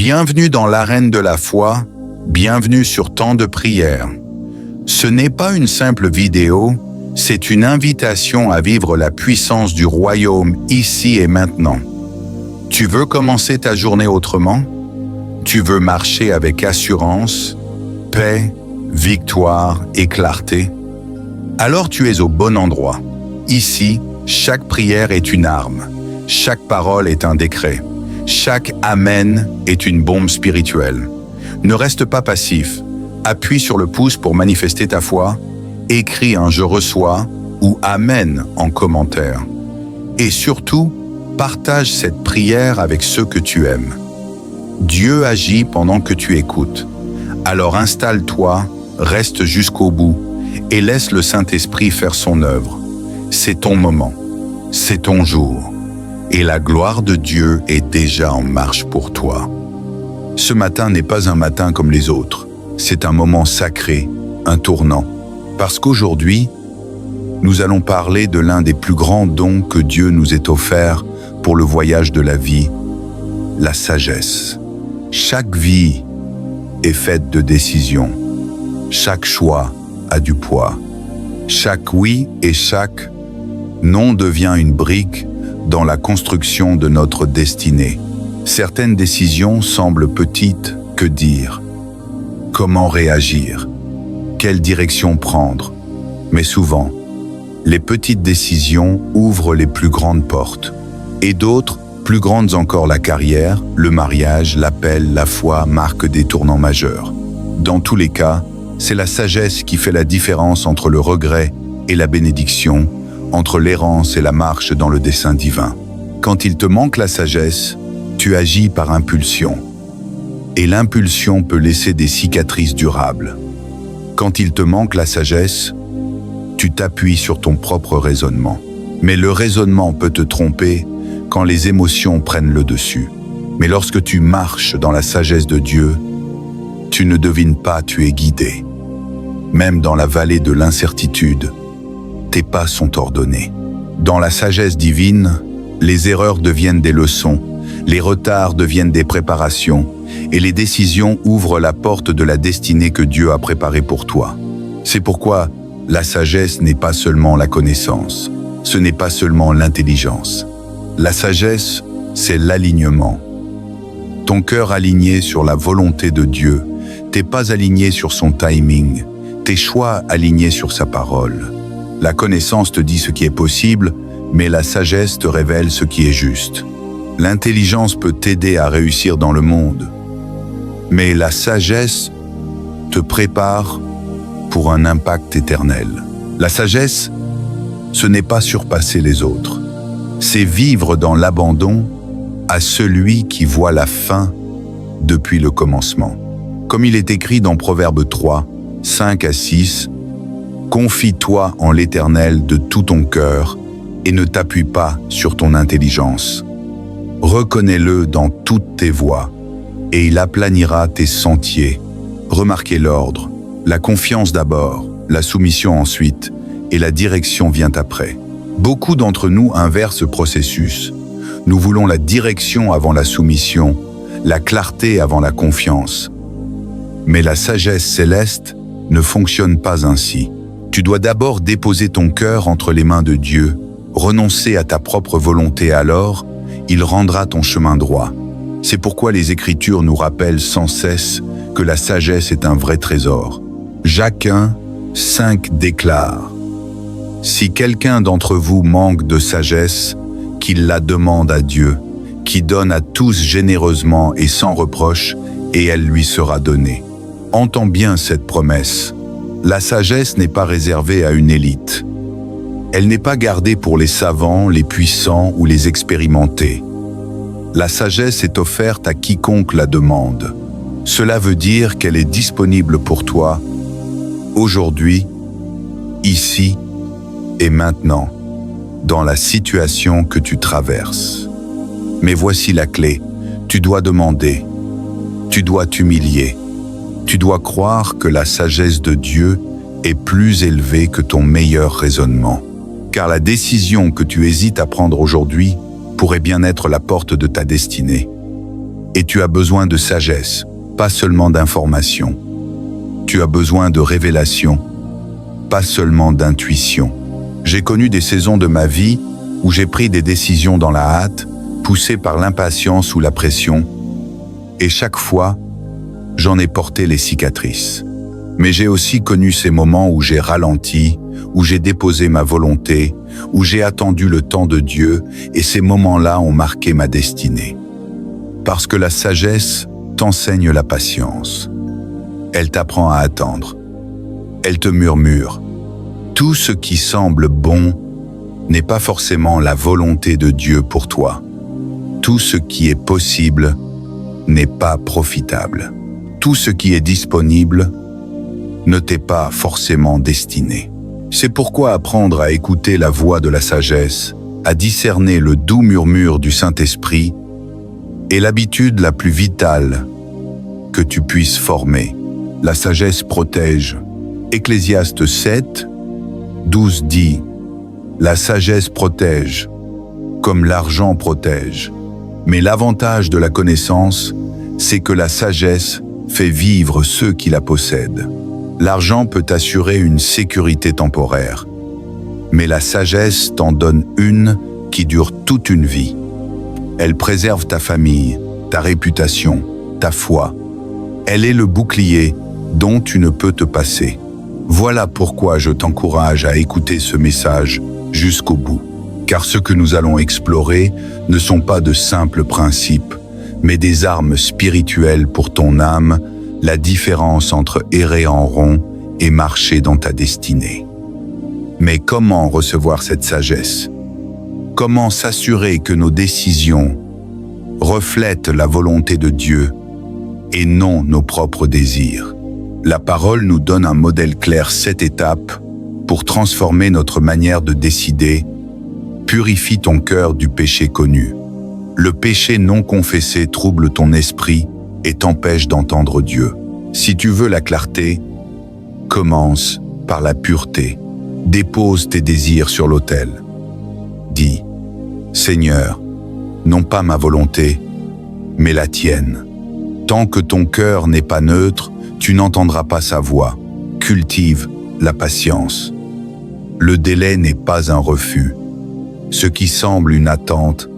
Bienvenue dans l'arène de la foi, bienvenue sur Temps de prière. Ce n'est pas une simple vidéo, c'est une invitation à vivre la puissance du royaume ici et maintenant. Tu veux commencer ta journée autrement? Tu veux marcher avec assurance, paix, victoire et clarté? Alors tu es au bon endroit. Ici, chaque prière est une arme, chaque parole est un décret, chaque Amen est une bombe spirituelle. Ne reste pas passif, appuie sur le pouce pour manifester ta foi, écris un « Je reçois » ou « Amen » en commentaire. Et surtout, partage cette prière avec ceux que tu aimes. Dieu agit pendant que tu écoutes. Alors installe-toi, reste jusqu'au bout et laisse le Saint-Esprit faire son œuvre. C'est ton moment, c'est ton jour, et la gloire de Dieu est déjà en marche pour toi. Ce matin n'est pas un matin comme les autres, c'est un moment sacré, un tournant, parce qu'aujourd'hui, nous allons parler de l'un des plus grands dons que Dieu nous ait offert pour le voyage de la vie, la sagesse. Chaque vie est faite de décisions, chaque choix a du poids, chaque oui et chaque non devient une brique dans la construction de notre destinée. Certaines décisions semblent petites, que dire? Comment réagir? Quelle direction prendre? Mais souvent, les petites décisions ouvrent les plus grandes portes. Et d'autres, plus grandes encore, la carrière, le mariage, l'appel, la foi, marquent des tournants majeurs. Dans tous les cas, c'est la sagesse qui fait la différence entre le regret et la bénédiction, entre l'errance et la marche dans le dessein divin. Quand il te manque la sagesse, tu agis par impulsion. Et l'impulsion peut laisser des cicatrices durables. Quand il te manque la sagesse, tu t'appuies sur ton propre raisonnement. Mais le raisonnement peut te tromper quand les émotions prennent le dessus. Mais lorsque tu marches dans la sagesse de Dieu, tu ne devines pas, tu es guidé. Même dans la vallée de l'incertitude, tes pas sont ordonnés. Dans la sagesse divine, les erreurs deviennent des leçons, les retards deviennent des préparations, et les décisions ouvrent la porte de la destinée que Dieu a préparée pour toi. C'est pourquoi la sagesse n'est pas seulement la connaissance, ce n'est pas seulement l'intelligence. La sagesse, c'est l'alignement. Ton cœur aligné sur la volonté de Dieu, tes pas alignés sur son timing, tes choix alignés sur sa parole. La connaissance te dit ce qui est possible, mais la sagesse te révèle ce qui est juste. L'intelligence peut t'aider à réussir dans le monde, mais la sagesse te prépare pour un impact éternel. La sagesse, ce n'est pas surpasser les autres, c'est vivre dans l'abandon à celui qui voit la fin depuis le commencement. Comme il est écrit dans Proverbe 3, 5 à 6, « Confie-toi en l'Éternel de tout ton cœur et ne t'appuie pas sur ton intelligence. Reconnais-le dans toutes tes voies et il aplanira tes sentiers. » Remarquez l'ordre, la confiance d'abord, la soumission ensuite et la direction vient après. Beaucoup d'entre nous inversent ce processus. Nous voulons la direction avant la soumission, la clarté avant la confiance. Mais la sagesse céleste ne fonctionne pas ainsi. Tu dois d'abord déposer ton cœur entre les mains de Dieu, renoncer à ta propre volonté, alors il rendra ton chemin droit. C'est pourquoi les Écritures nous rappellent sans cesse que la sagesse est un vrai trésor. Jacques 1, 5 déclare « Si quelqu'un d'entre vous manque de sagesse, qu'il la demande à Dieu, qui donne à tous généreusement et sans reproche, et elle lui sera donnée. » Entends bien cette promesse. La sagesse n'est pas réservée à une élite. Elle n'est pas gardée pour les savants, les puissants ou les expérimentés. La sagesse est offerte à quiconque la demande. Cela veut dire qu'elle est disponible pour toi, aujourd'hui, ici et maintenant, dans la situation que tu traverses. Mais voici la clé, tu dois demander, tu dois t'humilier. Tu dois croire que la sagesse de Dieu est plus élevée que ton meilleur raisonnement. Car la décision que tu hésites à prendre aujourd'hui pourrait bien être la porte de ta destinée. Et tu as besoin de sagesse, pas seulement d'information. Tu as besoin de révélation, pas seulement d'intuition. J'ai connu des saisons de ma vie où j'ai pris des décisions dans la hâte, poussé par l'impatience ou la pression, et chaque fois, j'en ai porté les cicatrices. Mais j'ai aussi connu ces moments où j'ai ralenti, où j'ai déposé ma volonté, où j'ai attendu le temps de Dieu, et ces moments-là ont marqué ma destinée. Parce que la sagesse t'enseigne la patience. Elle t'apprend à attendre. Elle te murmure. Tout ce qui semble bon n'est pas forcément la volonté de Dieu pour toi. Tout ce qui est possible n'est pas profitable. Tout ce qui est disponible ne t'est pas forcément destiné. C'est pourquoi apprendre à écouter la voix de la sagesse, à discerner le doux murmure du Saint-Esprit, est l'habitude la plus vitale que tu puisses former. La sagesse protège. Ecclésiaste 7, 12 dit « La sagesse protège, comme l'argent protège. Mais l'avantage de la connaissance, c'est que la sagesse fait vivre ceux qui la possèdent. L'argent peut assurer une sécurité temporaire, mais la sagesse t'en donne une qui dure toute une vie. Elle préserve ta famille, ta réputation, ta foi. Elle est le bouclier dont tu ne peux te passer. Voilà pourquoi je t'encourage à écouter ce message jusqu'au bout. Car ce que nous allons explorer ne sont pas de simples principes, mais des armes spirituelles pour ton âme, la différence entre errer en rond et marcher dans ta destinée. Mais comment recevoir cette sagesse? Comment s'assurer que nos décisions reflètent la volonté de Dieu et non nos propres désirs? La parole nous donne un modèle clair, 7 étapes, pour transformer notre manière de décider. Purifie ton cœur du péché connu. Le péché non confessé trouble ton esprit et t'empêche d'entendre Dieu. Si tu veux la clarté, commence par la pureté. Dépose tes désirs sur l'autel. Dis, Seigneur, non pas ma volonté, mais la tienne. Tant que ton cœur n'est pas neutre, tu n'entendras pas sa voix. Cultive la patience. Le délai n'est pas un refus. Ce qui semble une attente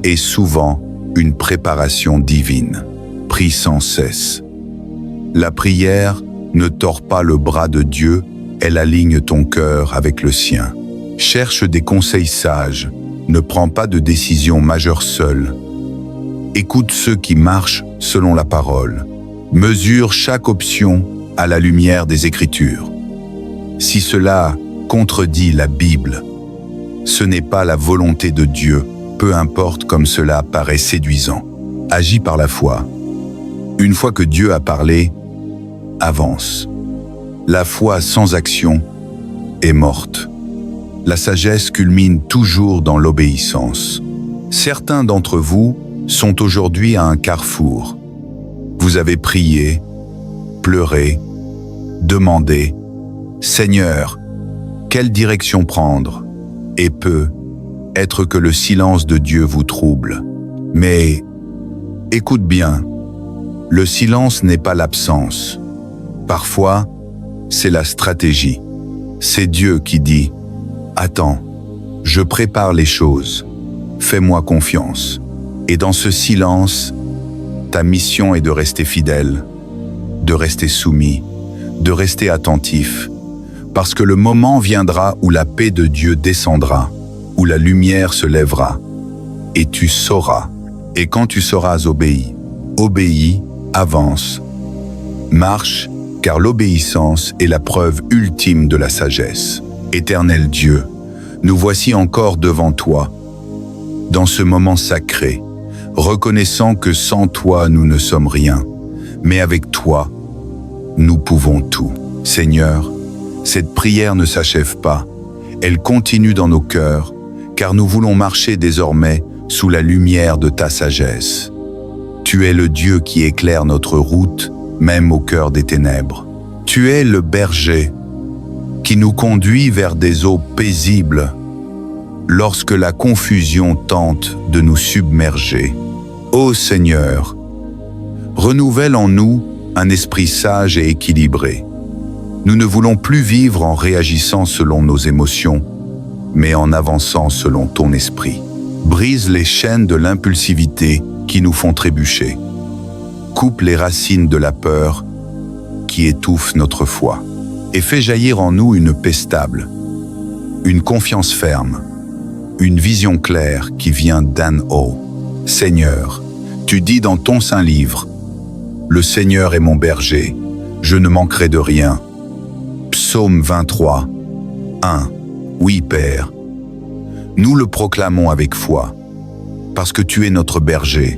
est souvent une préparation divine. Prie sans cesse. La prière ne tord pas le bras de Dieu, elle aligne ton cœur avec le sien. Cherche des conseils sages, ne prends pas de décisions majeures seul. Écoute ceux qui marchent selon la parole. Mesure chaque option à la lumière des Écritures. Si cela contredit la Bible, ce n'est pas la volonté de Dieu, peu importe comme cela paraît séduisant. Agis par la foi. Une fois que Dieu a parlé, avance. La foi sans action est morte. La sagesse culmine toujours dans l'obéissance. Certains d'entre vous sont aujourd'hui à un carrefour. Vous avez prié, pleuré, demandé « Seigneur, quelle direction prendre ?» Et peut être que le silence de Dieu vous trouble. Mais écoute bien, le silence n'est pas l'absence. Parfois, c'est la stratégie. C'est Dieu qui dit « Attends, je prépare les choses, fais-moi confiance. » Et dans ce silence, ta mission est de rester fidèle, de rester soumis, de rester attentif, parce que le moment viendra où la paix de Dieu descendra, où la lumière se lèvera, et tu sauras. Et quand tu sauras obéis, avance, marche, car l'obéissance est la preuve ultime de la sagesse. Éternel Dieu, nous voici encore devant toi, dans ce moment sacré, reconnaissant que sans toi nous ne sommes rien, mais avec toi, nous pouvons tout. Seigneur, cette prière ne s'achève pas, elle continue dans nos cœurs, car nous voulons marcher désormais sous la lumière de ta sagesse. Tu es le Dieu qui éclaire notre route, même au cœur des ténèbres. Tu es le berger qui nous conduit vers des eaux paisibles lorsque la confusion tente de nous submerger. Ô Seigneur, Renouvelle en nous un esprit sage et équilibré. Nous ne voulons plus vivre en réagissant selon nos émotions, mais en avançant selon ton esprit. Brise les chaînes de l'impulsivité qui nous font trébucher. Coupe les racines de la peur qui étouffent notre foi. Et fais jaillir en nous une paix stable, une confiance ferme, une vision claire qui vient d'en haut. Seigneur, tu dis dans ton saint livre, « Le Seigneur est mon berger, je ne manquerai de rien. » Psaume 23, 1. Oui, Père, nous le proclamons avec foi. Parce que tu es notre berger,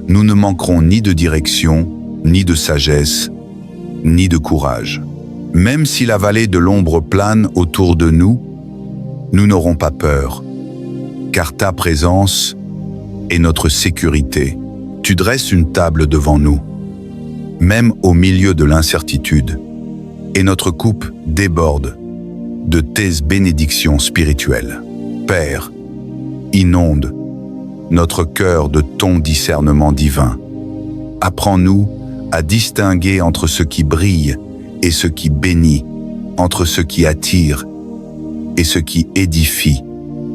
nous ne manquerons ni de direction, ni de sagesse, ni de courage. Même si la vallée de l'ombre plane autour de nous, nous n'aurons pas peur, car ta présence est notre sécurité. Tu dresses une table devant nous, même au milieu de l'incertitude, et notre coupe déborde de tes bénédictions spirituelles. Père, inonde notre cœur de ton discernement divin. Apprends-nous à distinguer entre ce qui brille et ce qui bénit, entre ce qui attire et ce qui édifie.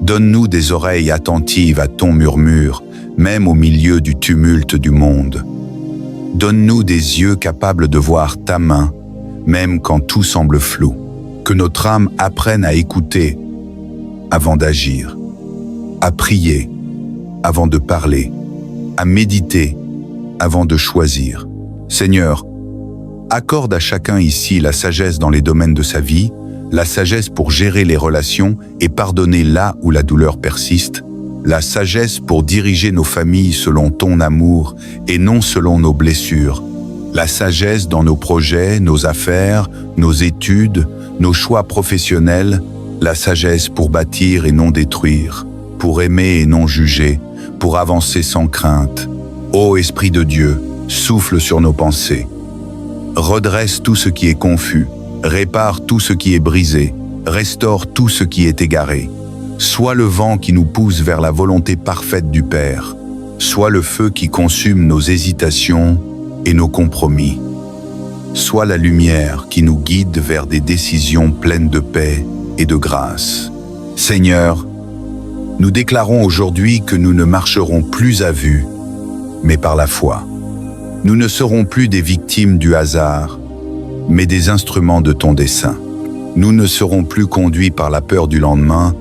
Donne-nous des oreilles attentives à ton murmure, même au milieu du tumulte du monde. Donne-nous des yeux capables de voir ta main, même quand tout semble flou. Que notre âme apprenne à écouter avant d'agir, à prier avant de parler, à méditer avant de choisir. Seigneur, accorde à chacun ici la sagesse dans les domaines de sa vie, la sagesse pour gérer les relations et pardonner là où la douleur persiste, la sagesse pour diriger nos familles selon ton amour et non selon nos blessures, la sagesse dans nos projets, nos affaires, nos études, nos choix professionnels, la sagesse pour bâtir et non détruire, pour aimer et non juger, pour avancer sans crainte. Ô Esprit de Dieu, souffle sur nos pensées. Redresse tout ce qui est confus, répare tout ce qui est brisé, restaure tout ce qui est égaré. Sois le vent qui nous pousse vers la volonté parfaite du Père. Sois le feu qui consume nos hésitations et nos compromis. Sois la lumière qui nous guide vers des décisions pleines de paix et de grâce. Seigneur, nous déclarons aujourd'hui que nous ne marcherons plus à vue, mais par la foi. Nous ne serons plus des victimes du hasard, mais des instruments de ton dessein. Nous ne serons plus conduits par la peur du lendemain,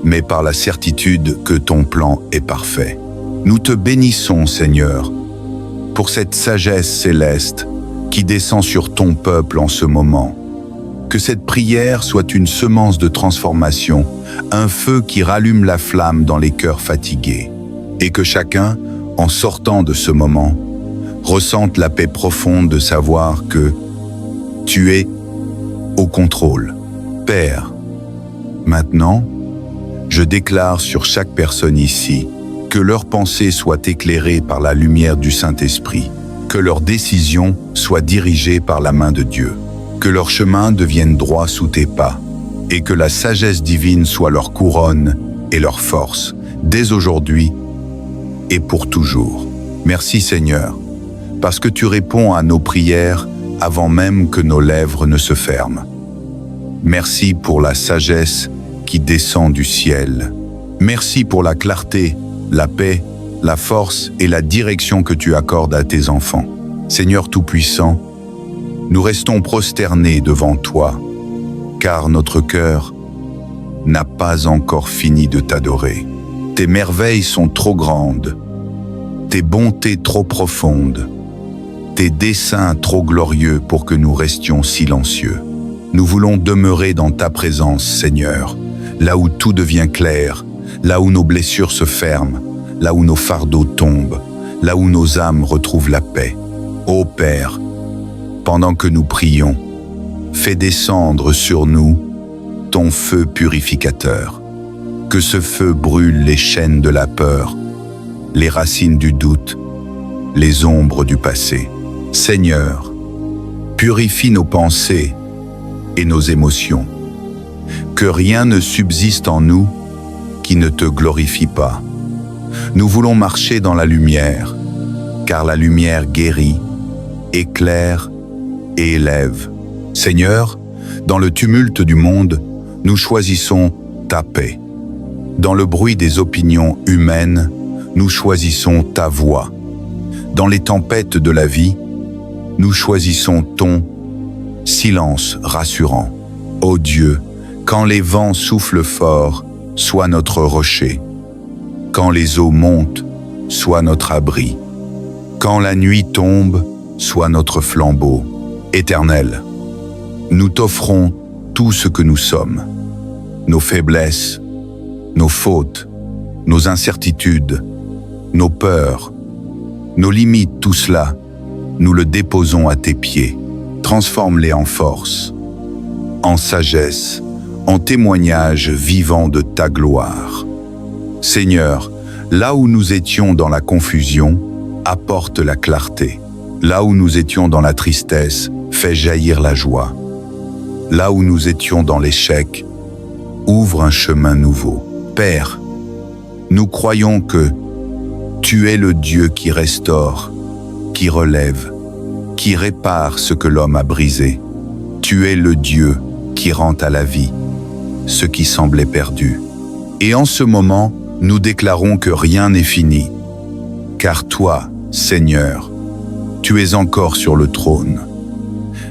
mais par la certitude que ton plan est parfait. Nous te bénissons, Seigneur, pour cette sagesse céleste qui descend sur ton peuple en ce moment. Que cette prière soit une semence de transformation, un feu qui rallume la flamme dans les cœurs fatigués, et que chacun, en sortant de ce moment, ressente la paix profonde de savoir que tu es au contrôle. Père, maintenant, je déclare sur chaque personne ici que leurs pensées soient éclairées par la lumière du Saint-Esprit, que leurs décisions soient dirigées par la main de Dieu, que leur chemin devienne droit sous tes pas, et que la sagesse divine soit leur couronne et leur force, dès aujourd'hui et pour toujours. Merci Seigneur, parce que tu réponds à nos prières avant même que nos lèvres ne se ferment. Merci pour la sagesse qui descend du ciel. Merci pour la clarté, la paix, la force et la direction que tu accordes à tes enfants. Seigneur Tout-Puissant, nous restons prosternés devant toi, car notre cœur n'a pas encore fini de t'adorer. Tes merveilles sont trop grandes, tes bontés trop profondes, tes desseins trop glorieux pour que nous restions silencieux. Nous voulons demeurer dans ta présence, Seigneur, là où tout devient clair, là où nos blessures se ferment, là où nos fardeaux tombent, là où nos âmes retrouvent la paix. Ô Père, pendant que nous prions, fais descendre sur nous ton feu purificateur. Que ce feu brûle les chaînes de la peur, les racines du doute, les ombres du passé. Seigneur, purifie nos pensées et nos émotions. Que rien ne subsiste en nous qui ne te glorifie pas. Nous voulons marcher dans la lumière, car la lumière guérit, éclaire et élève. Seigneur, dans le tumulte du monde, nous choisissons ta paix. Dans le bruit des opinions humaines, nous choisissons ta voix. Dans les tempêtes de la vie, nous choisissons ton silence rassurant. Ô Dieu, quand les vents soufflent fort, sois notre rocher. Quand les eaux montent, sois notre abri. Quand la nuit tombe, sois notre flambeau. Éternel, nous t'offrons tout ce que nous sommes. Nos faiblesses, nos fautes, nos incertitudes, nos peurs, nos limites, tout cela, nous le déposons à tes pieds. Transforme-les en force, en sagesse, en témoignage vivant de ta gloire. Seigneur, là où nous étions dans la confusion, apporte la clarté. Là où nous étions dans la tristesse, fais jaillir la joie. Là où nous étions dans l'échec, ouvre un chemin nouveau. Père, nous croyons que tu es le Dieu qui restaure, qui relève, qui répare ce que l'homme a brisé. Tu es le Dieu qui rend à la vie ce qui semblait perdu. Et en ce moment, nous déclarons que rien n'est fini, car toi, Seigneur, tu es encore sur le trône.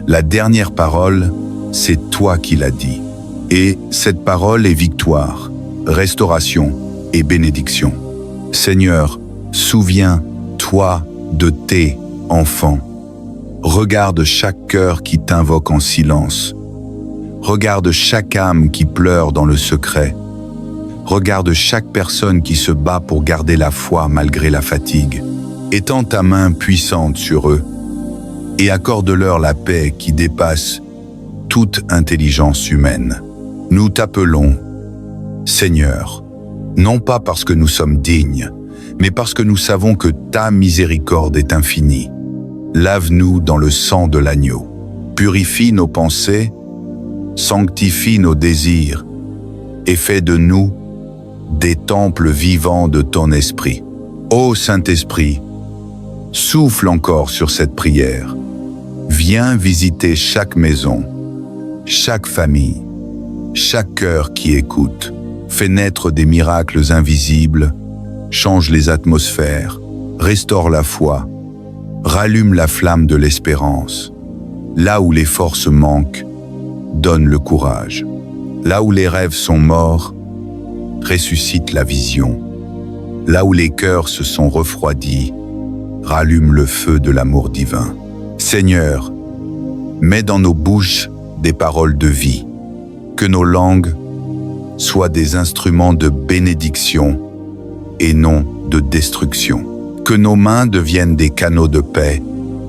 La dernière parole, c'est toi qui l'as dit. Et cette parole est victoire, restauration et bénédiction. Seigneur, souviens-toi de tes enfants. Regarde chaque cœur qui t'invoque en silence. Regarde chaque âme qui pleure dans le secret. Regarde chaque personne qui se bat pour garder la foi malgré la fatigue. Étends ta main puissante sur eux et accorde-leur la paix qui dépasse toute intelligence humaine. Nous t'appelons, Seigneur, non pas parce que nous sommes dignes, mais parce que nous savons que ta miséricorde est infinie. Lave-nous dans le sang de l'agneau. Purifie nos pensées, sanctifie nos désirs et fais de nous des temples vivants de ton esprit. Ô Saint-Esprit, souffle encore sur cette prière. Viens visiter chaque maison, chaque famille, chaque cœur qui écoute. Fais naître des miracles invisibles, change les atmosphères, restaure la foi, rallume la flamme de l'espérance. Là où les forces manquent, donne le courage. Là où les rêves sont morts, ressuscite la vision. Là où les cœurs se sont refroidis, rallume le feu de l'amour divin. Seigneur, mets dans nos bouches des paroles de vie, que nos langues soient des instruments de bénédiction et non de destruction. Que nos mains deviennent des canaux de paix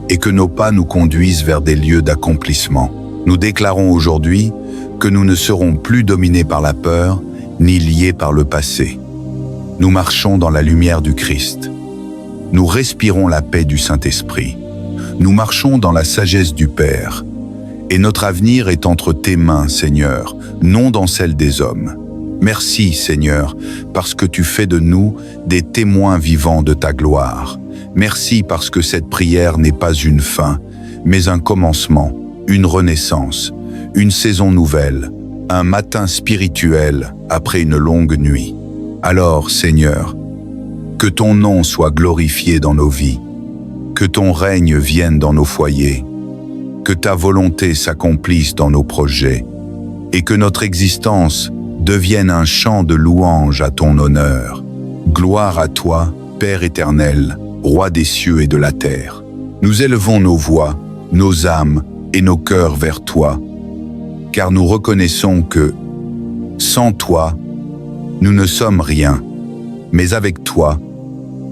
et que nos pas nous conduisent vers des lieux d'accomplissement. Nous déclarons aujourd'hui que nous ne serons plus dominés par la peur ni liés par le passé. Nous marchons dans la lumière du Christ. Nous respirons la paix du Saint-Esprit. Nous marchons dans la sagesse du Père. Et notre avenir est entre tes mains, Seigneur, non dans celle des hommes. Merci, Seigneur, parce que tu fais de nous des témoins vivants de ta gloire. Merci parce que cette prière n'est pas une fin, mais un commencement, une renaissance, une saison nouvelle, un matin spirituel après une longue nuit. Alors, Seigneur, que ton nom soit glorifié dans nos vies, que ton règne vienne dans nos foyers, que ta volonté s'accomplisse dans nos projets, et que notre existence devienne un chant de louange à ton honneur. Gloire à toi, Père éternel, Roi des cieux et de la terre. Nous élevons nos voix, nos âmes et nos cœurs vers toi, car nous reconnaissons que, sans toi, nous ne sommes rien, mais avec toi,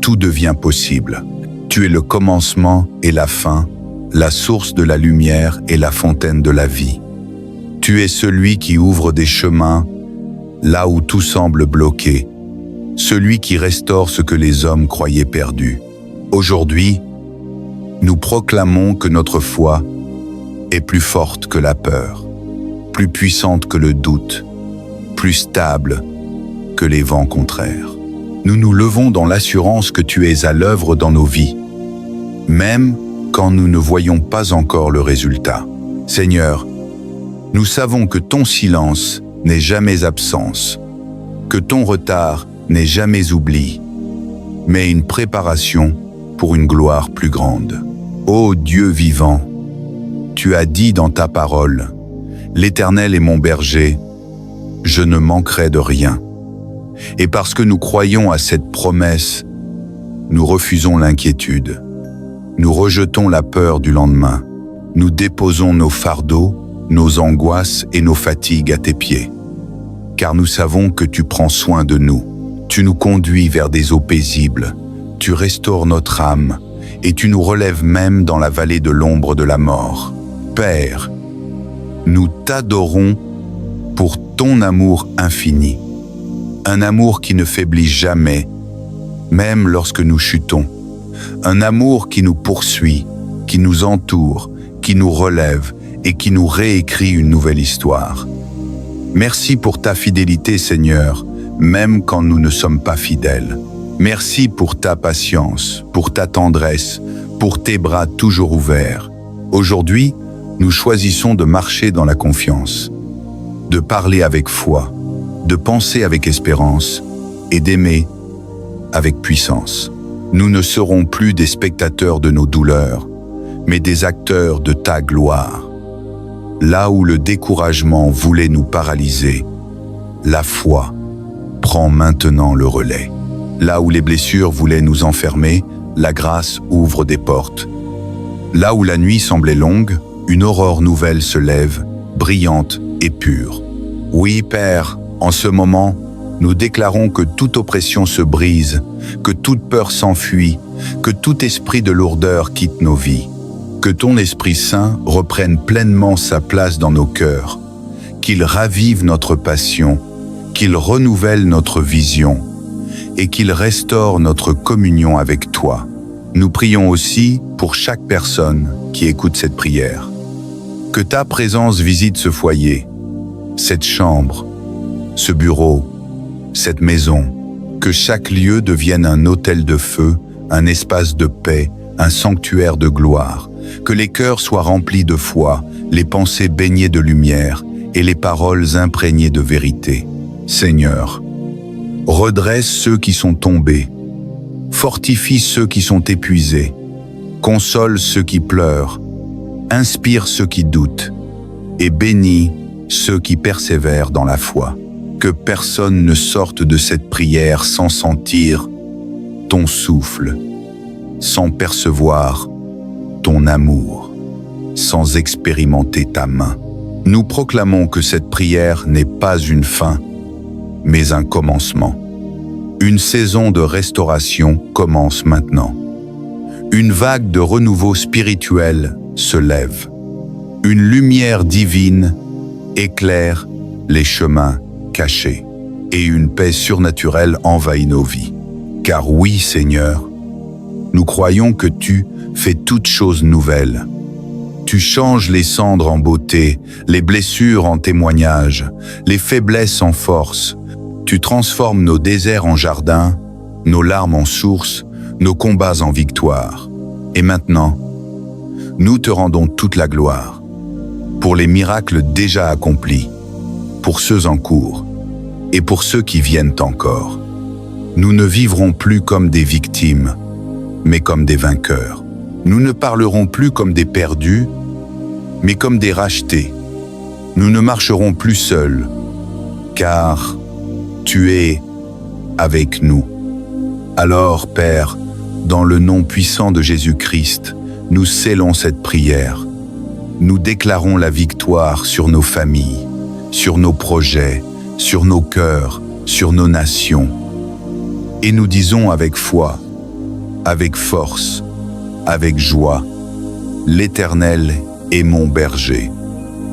tout devient possible. Tu es le commencement et la fin, la source de la lumière et la fontaine de la vie. Tu es celui qui ouvre des chemins là où tout semble bloqué, celui qui restaure ce que les hommes croyaient perdu. Aujourd'hui, nous proclamons que notre foi est plus forte que la peur, plus puissante que le doute, plus stable que les vents contraires. Nous nous levons dans l'assurance que tu es à l'œuvre dans nos vies, même quand nous ne voyons pas encore le résultat. Seigneur, nous savons que ton silence n'est jamais absence, que ton retard n'est jamais oubli, mais une préparation pour une gloire plus grande. Ô Dieu vivant, tu as dit dans ta parole, « L'Éternel est mon berger, je ne manquerai de rien. » Et parce que nous croyons à cette promesse, nous refusons l'inquiétude. Nous rejetons la peur du lendemain. Nous déposons nos fardeaux, nos angoisses et nos fatigues à tes pieds. Car nous savons que tu prends soin de nous. Tu nous conduis vers des eaux paisibles. Tu restaures notre âme et tu nous relèves même dans la vallée de l'ombre de la mort. Père, nous t'adorons pour ton amour infini. Un amour qui ne faiblit jamais, même lorsque nous chutons. Un amour qui nous poursuit, qui nous entoure, qui nous relève et qui nous réécrit une nouvelle histoire. Merci pour ta fidélité, Seigneur, même quand nous ne sommes pas fidèles. Merci pour ta patience, pour ta tendresse, pour tes bras toujours ouverts. Aujourd'hui, nous choisissons de marcher dans la confiance, de parler avec foi, de penser avec espérance et d'aimer avec puissance. Nous ne serons plus des spectateurs de nos douleurs, mais des acteurs de ta gloire. Là où le découragement voulait nous paralyser, la foi prend maintenant le relais. Là où les blessures voulaient nous enfermer, la grâce ouvre des portes. Là où la nuit semblait longue, une aurore nouvelle se lève, brillante et pure. Oui, Père, en ce moment, nous déclarons que toute oppression se brise, que toute peur s'enfuit, que tout esprit de lourdeur quitte nos vies. Que ton Esprit Saint reprenne pleinement sa place dans nos cœurs, qu'il ravive notre passion, qu'il renouvelle notre vision et qu'il restaure notre communion avec toi. Nous prions aussi pour chaque personne qui écoute cette prière. Que ta présence visite ce foyer, cette chambre, ce bureau, cette maison, que chaque lieu devienne un autel de feu, un espace de paix, un sanctuaire de gloire, que les cœurs soient remplis de foi, les pensées baignées de lumière et les paroles imprégnées de vérité. Seigneur, redresse ceux qui sont tombés, fortifie ceux qui sont épuisés, console ceux qui pleurent, inspire ceux qui doutent et bénis ceux qui persévèrent dans la foi. Que personne ne sorte de cette prière sans sentir ton souffle, sans percevoir ton amour, sans expérimenter ta main. Nous proclamons que cette prière n'est pas une fin, mais un commencement. Une saison de restauration commence maintenant. Une vague de renouveau spirituel se lève. Une lumière divine éclaire les chemins cachés et une paix surnaturelle envahit nos vies. Car oui, Seigneur, nous croyons que tu fais toutes choses nouvelles. Tu changes les cendres en beauté, les blessures en témoignages, les faiblesses en force. Tu transformes nos déserts en jardins, nos larmes en sources, nos combats en victoire. Et maintenant, nous te rendons toute la gloire pour les miracles déjà accomplis, pour ceux en cours et pour ceux qui viennent encore. Nous ne vivrons plus comme des victimes, mais comme des vainqueurs. Nous ne parlerons plus comme des perdus, mais comme des rachetés. Nous ne marcherons plus seuls, car tu es avec nous. Alors, Père, dans le nom puissant de Jésus-Christ, nous scellons cette prière. Nous déclarons la victoire sur nos familles, sur nos projets, sur nos cœurs, sur nos nations. Et nous disons avec foi, avec force, avec joie, l'Éternel est mon berger.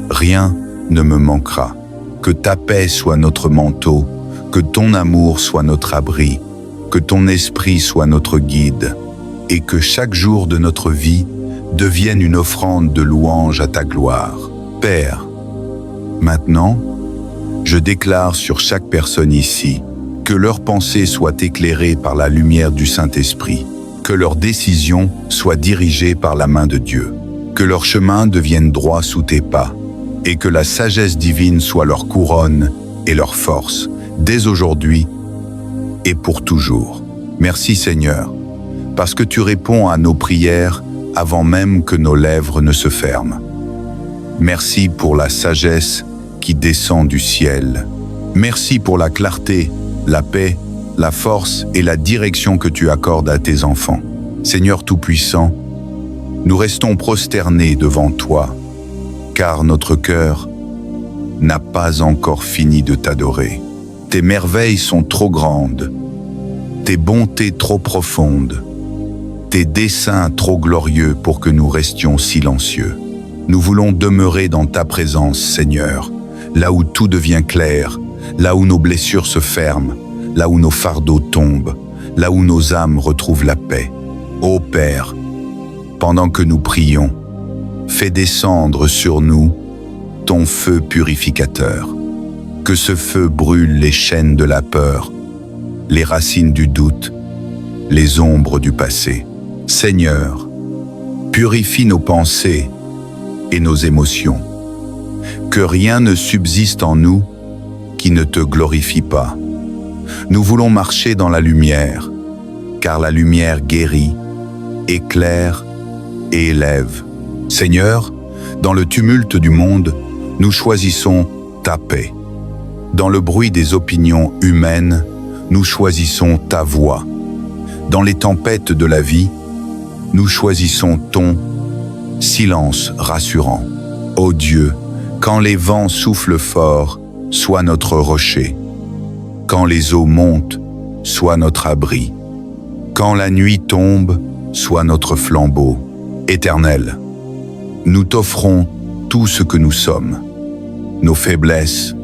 Rien ne me manquera. Que ta paix soit notre manteau, que ton amour soit notre abri, que ton esprit soit notre guide, et que chaque jour de notre vie devienne une offrande de louange à ta gloire. Père, maintenant, je déclare sur chaque personne ici que leurs pensées soient éclairées par la lumière du Saint-Esprit, Que leurs décisions soient dirigées par la main de Dieu. Que leur chemin devienne droit sous tes pas. Et que la sagesse divine soit leur couronne et leur force, dès aujourd'hui et pour toujours. Merci Seigneur, parce que tu réponds à nos prières avant même que nos lèvres ne se ferment. Merci pour la sagesse qui descend du ciel. Merci pour la clarté, la paix, la force et la direction que tu accordes à tes enfants. Seigneur Tout-Puissant, nous restons prosternés devant toi, car notre cœur n'a pas encore fini de t'adorer. Tes merveilles sont trop grandes, tes bontés trop profondes, tes desseins trop glorieux pour que nous restions silencieux. Nous voulons demeurer dans ta présence, Seigneur, là où tout devient clair, là où nos blessures se ferment, là où nos fardeaux tombent, là où nos âmes retrouvent la paix. Ô Père, pendant que nous prions, fais descendre sur nous ton feu purificateur. Que ce feu brûle les chaînes de la peur, les racines du doute, les ombres du passé. Seigneur, purifie nos pensées et nos émotions. Que rien ne subsiste en nous qui ne te glorifie pas. Nous voulons marcher dans la lumière, car la lumière guérit, éclaire et élève. Seigneur, dans le tumulte du monde, nous choisissons ta paix. Dans le bruit des opinions humaines, nous choisissons ta voix. Dans les tempêtes de la vie, nous choisissons ton silence rassurant. Ô Dieu, quand les vents soufflent fort, sois notre rocher. Quand les eaux montent, sois notre abri. Quand la nuit tombe, sois notre flambeau. Éternel, nous t'offrons tout ce que nous sommes, nos faiblesses,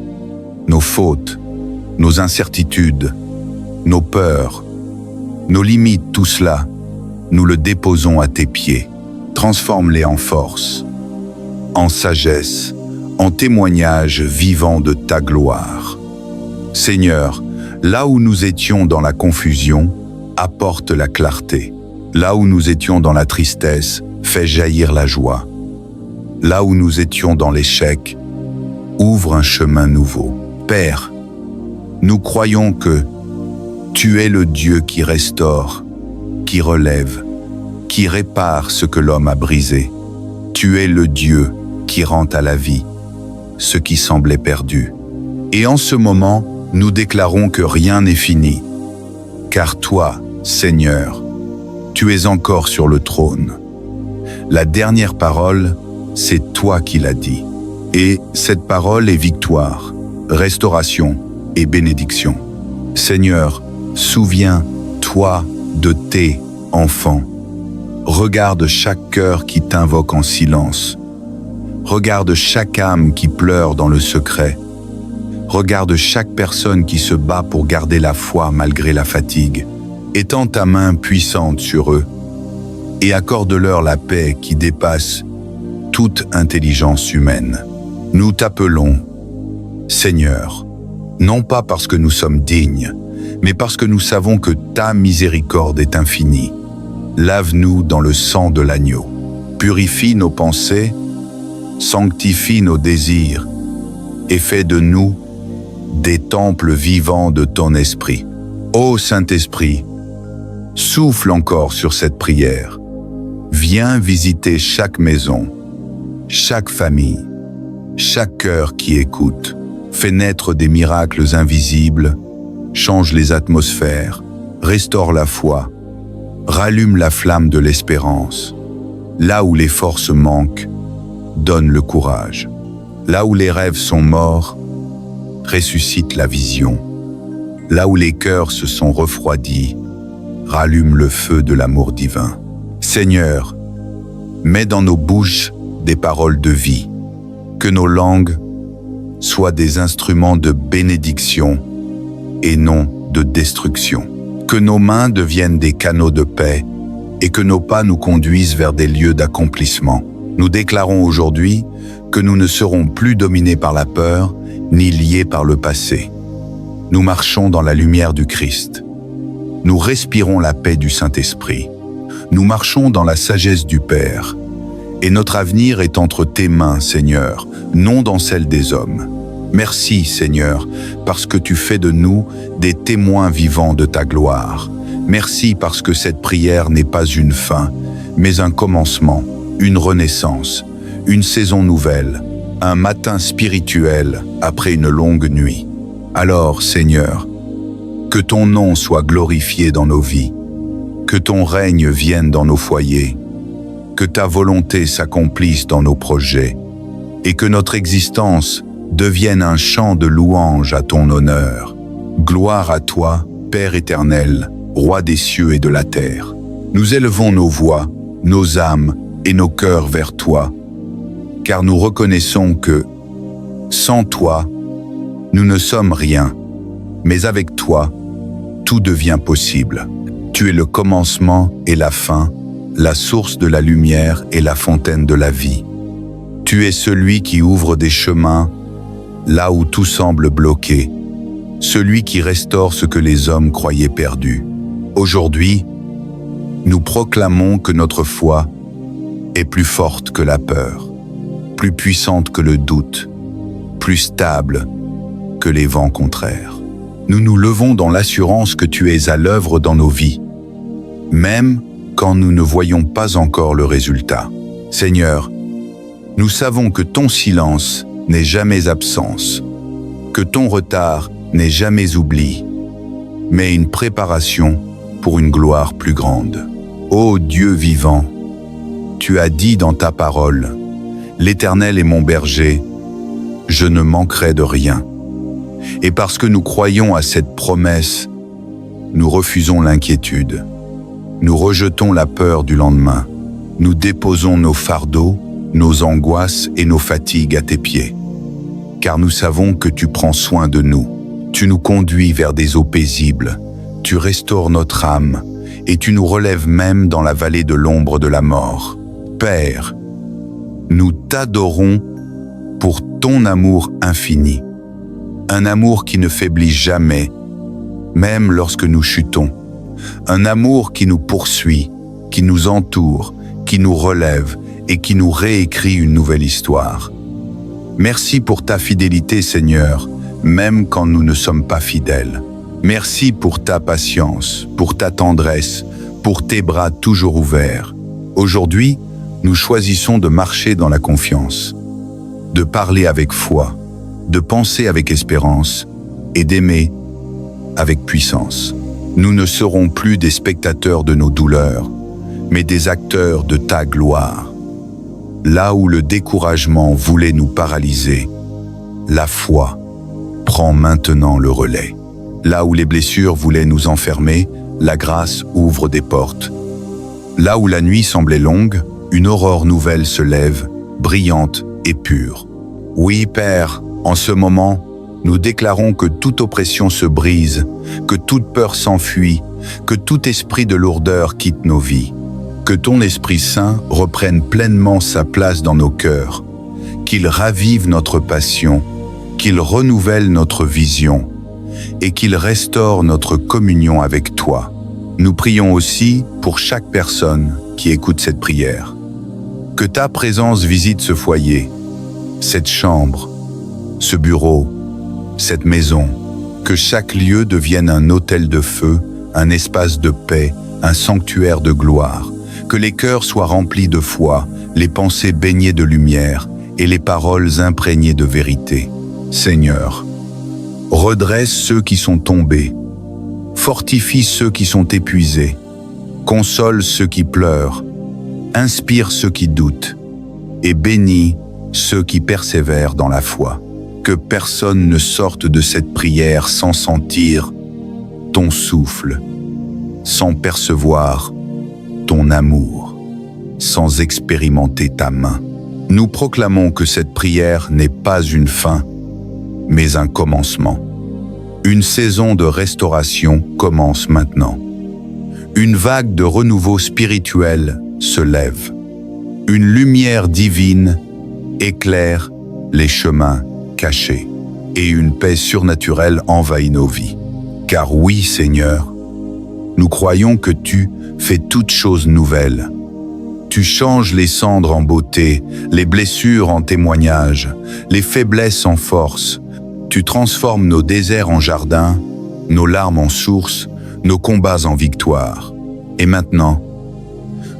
nos fautes, nos incertitudes, nos peurs, nos limites, tout cela, nous le déposons à tes pieds. Transforme-les en force, en sagesse, en témoignage vivant de ta gloire. Seigneur, là où nous étions dans la confusion, apporte la clarté. Là où nous étions dans la tristesse, fais jaillir la joie. Là où nous étions dans l'échec, ouvre un chemin nouveau. Père, nous croyons que tu es le Dieu qui restaure, qui relève, qui répare ce que l'homme a brisé. Tu es le Dieu qui rend à la vie ce qui semblait perdu. Et en ce moment, nous déclarons que rien n'est fini, car toi, Seigneur, tu es encore sur le trône. La dernière parole, c'est toi qui l'as dit. Et cette parole est victoire, restauration et bénédiction. Seigneur, souviens-toi de tes enfants. Regarde chaque cœur qui t'invoque en silence. Regarde chaque âme qui pleure dans le secret. Regarde chaque personne qui se bat pour garder la foi malgré la fatigue. Étends ta main puissante sur eux et accorde-leur la paix qui dépasse toute intelligence humaine. Nous t'appelons, Seigneur, non pas parce que nous sommes dignes, mais parce que nous savons que ta miséricorde est infinie. Lave-nous dans le sang de l'agneau. Purifie nos pensées, sanctifie nos désirs et fais de nous des temples vivants de ton esprit. Ô Saint-Esprit, souffle encore sur cette prière. Viens visiter chaque maison, chaque famille, chaque cœur qui écoute. Fais naître des miracles invisibles, change les atmosphères, restaure la foi, rallume la flamme de l'espérance. Là où les forces manquent, donne le courage. Là où les rêves sont morts, ressuscite la vision. Là où les cœurs se sont refroidis, rallume le feu de l'amour divin. Seigneur, mets dans nos bouches des paroles de vie, que nos langues soient des instruments de bénédiction et non de destruction. Que nos mains deviennent des canaux de paix et que nos pas nous conduisent vers des lieux d'accomplissement. Nous déclarons aujourd'hui que nous ne serons plus dominés par la peur ni liés par le passé. Nous marchons dans la lumière du Christ. Nous respirons la paix du Saint-Esprit. Nous marchons dans la sagesse du Père. Et notre avenir est entre tes mains, Seigneur, non dans celle des hommes. Merci, Seigneur, parce que tu fais de nous des témoins vivants de ta gloire. Merci parce que cette prière n'est pas une fin, mais un commencement, une renaissance, une saison nouvelle, un matin spirituel après une longue nuit. Alors, Seigneur, que ton nom soit glorifié dans nos vies, que ton règne vienne dans nos foyers, que ta volonté s'accomplisse dans nos projets, et que notre existence devienne un chant de louange à ton honneur. Gloire à toi, Père éternel, Roi des cieux et de la terre. Nous élevons nos voix, nos âmes et nos cœurs vers toi, car nous reconnaissons que, sans toi, nous ne sommes rien, mais avec toi, tout devient possible. Tu es le commencement et la fin, la source de la lumière et la fontaine de la vie. Tu es celui qui ouvre des chemins là où tout semble bloqué, celui qui restaure ce que les hommes croyaient perdu. Aujourd'hui, nous proclamons que notre foi est plus forte que la peur, plus puissante que le doute, plus stable que les vents contraires. Nous nous levons dans l'assurance que tu es à l'œuvre dans nos vies, même quand nous ne voyons pas encore le résultat. Seigneur, nous savons que ton silence n'est jamais absence, que ton retard n'est jamais oubli, mais une préparation pour une gloire plus grande. Ô Dieu vivant, tu as dit dans ta parole, « L'Éternel est mon berger, je ne manquerai de rien. » Et parce que nous croyons à cette promesse, nous refusons l'inquiétude. Nous rejetons la peur du lendemain. Nous déposons nos fardeaux, nos angoisses et nos fatigues à tes pieds. Car nous savons que tu prends soin de nous. Tu nous conduis vers des eaux paisibles. Tu restaures notre âme et tu nous relèves même dans la vallée de l'ombre de la mort. Père, nous t'adorons pour ton amour infini. Un amour qui ne faiblit jamais, même lorsque nous chutons. Un amour qui nous poursuit, qui nous entoure, qui nous relève et qui nous réécrit une nouvelle histoire. Merci pour ta fidélité, Seigneur, même quand nous ne sommes pas fidèles. Merci pour ta patience, pour ta tendresse, pour tes bras toujours ouverts. Aujourd'hui, nous choisissons de marcher dans la confiance, de parler avec foi, de penser avec espérance et d'aimer avec puissance. Nous ne serons plus des spectateurs de nos douleurs, mais des acteurs de ta gloire. Là où le découragement voulait nous paralyser, la foi prend maintenant le relais. Là où les blessures voulaient nous enfermer, la grâce ouvre des portes. Là où la nuit semblait longue, une aurore nouvelle se lève, brillante et pure. Oui, Père, en ce moment, nous déclarons que toute oppression se brise, que toute peur s'enfuit, que tout esprit de lourdeur quitte nos vies, que ton Esprit Saint reprenne pleinement sa place dans nos cœurs, qu'il ravive notre passion, qu'il renouvelle notre vision et qu'il restaure notre communion avec toi. Nous prions aussi pour chaque personne qui écoute cette prière. Que ta présence visite ce foyer, cette chambre, ce bureau, cette maison, que chaque lieu devienne un autel de feu, un espace de paix, un sanctuaire de gloire, que les cœurs soient remplis de foi, les pensées baignées de lumière et les paroles imprégnées de vérité. Seigneur, redresse ceux qui sont tombés, fortifie ceux qui sont épuisés, console ceux qui pleurent, inspire ceux qui doutent et bénis ceux qui persévèrent dans la foi. Que personne ne sorte de cette prière sans sentir ton souffle, sans percevoir ton amour, sans expérimenter ta main. Nous proclamons que cette prière n'est pas une fin, mais un commencement. Une saison de restauration commence maintenant. Une vague de renouveau spirituel se lève. Une lumière divine éclaire les chemins cachés et une paix surnaturelle envahit nos vies. Car oui, Seigneur, Nous croyons que tu fais toutes choses nouvelles. Tu changes les cendres en beauté, les blessures en témoignages, les faiblesses en force. Tu transformes nos déserts en jardins, nos larmes en sources, nos combats en victoire. Et maintenant,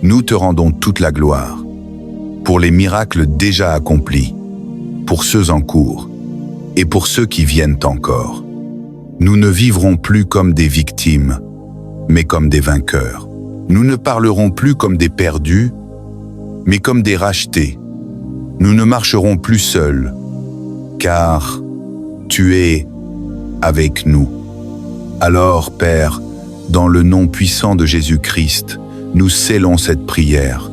nous te rendons toute la gloire pour les miracles déjà accomplis, pour ceux en cours et pour ceux qui viennent encore. Nous ne vivrons plus comme des victimes, mais comme des vainqueurs. Nous ne parlerons plus comme des perdus, mais comme des rachetés. Nous ne marcherons plus seuls, car tu es avec nous. Alors, Père, dans le nom puissant de Jésus-Christ, nous scellons cette prière.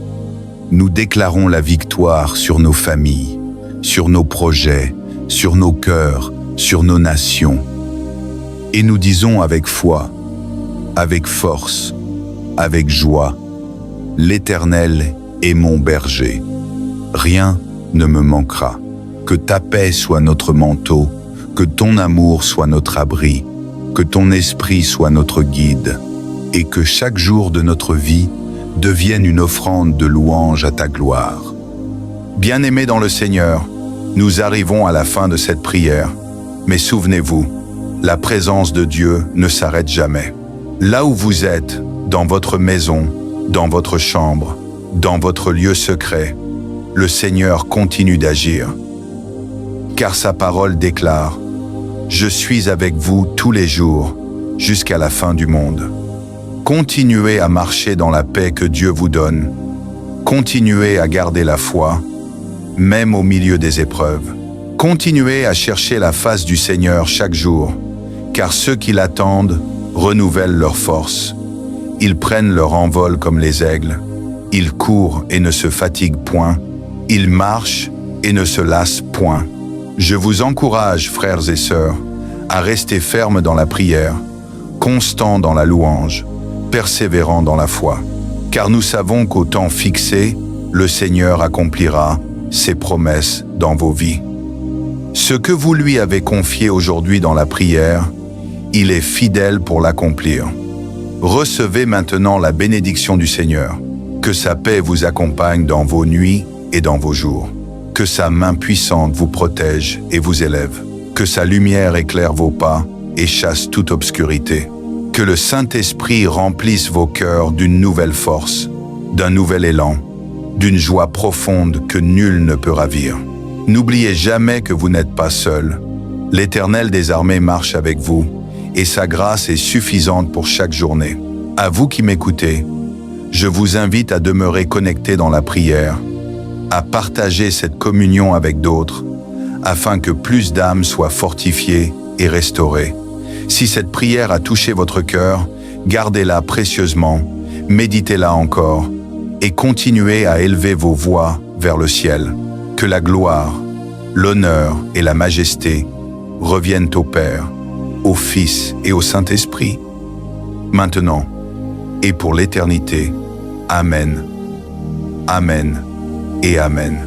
Nous déclarons la victoire sur nos familles, sur nos projets, sur nos cœurs, sur nos nations. Et nous disons avec foi, avec force, avec joie, l'Éternel est mon berger. Rien ne me manquera. Que ta paix soit notre manteau, que ton amour soit notre abri, que ton esprit soit notre guide, et que chaque jour de notre vie devienne une offrande de louange à ta gloire. Bien-aimés dans le Seigneur, nous arrivons à la fin de cette prière, mais souvenez-vous, la présence de Dieu ne s'arrête jamais. Là où vous êtes, dans votre maison, dans votre chambre, dans votre lieu secret, le Seigneur continue d'agir. Car sa parole déclare « Je suis avec vous tous les jours, jusqu'à la fin du monde ». Continuez à marcher dans la paix que Dieu vous donne. Continuez à garder la foi, même au milieu des épreuves. Continuez à chercher la face du Seigneur chaque jour, car ceux qui l'attendent renouvellent leurs forces. Ils prennent leur envol comme les aigles. Ils courent et ne se fatiguent point. Ils marchent et ne se lassent point. Je vous encourage, frères et sœurs, à rester fermes dans la prière, constants dans la louange, persévérants dans la foi. Car nous savons qu'au temps fixé, le Seigneur accomplira ses promesses dans vos vies. Ce que vous lui avez confié aujourd'hui dans la prière, il est fidèle pour l'accomplir. Recevez maintenant la bénédiction du Seigneur. Que sa paix vous accompagne dans vos nuits et dans vos jours. Que sa main puissante vous protège et vous élève. Que sa lumière éclaire vos pas et chasse toute obscurité. Que le Saint-Esprit remplisse vos cœurs d'une nouvelle force, d'un nouvel élan, d'une joie profonde que nul ne peut ravir. N'oubliez jamais que vous n'êtes pas seul. L'Éternel des armées marche avec vous, et sa grâce est suffisante pour chaque journée. À vous qui m'écoutez, je vous invite à demeurer connectés dans la prière, à partager cette communion avec d'autres, afin que plus d'âmes soient fortifiées et restaurées. Si cette prière a touché votre cœur, gardez-la précieusement, méditez-la encore, et continuez à élever vos voix vers le ciel. Que la gloire, l'honneur et la majesté reviennent au Père, au Fils et au Saint-Esprit, maintenant et pour l'éternité. Amen. Amen et Amen.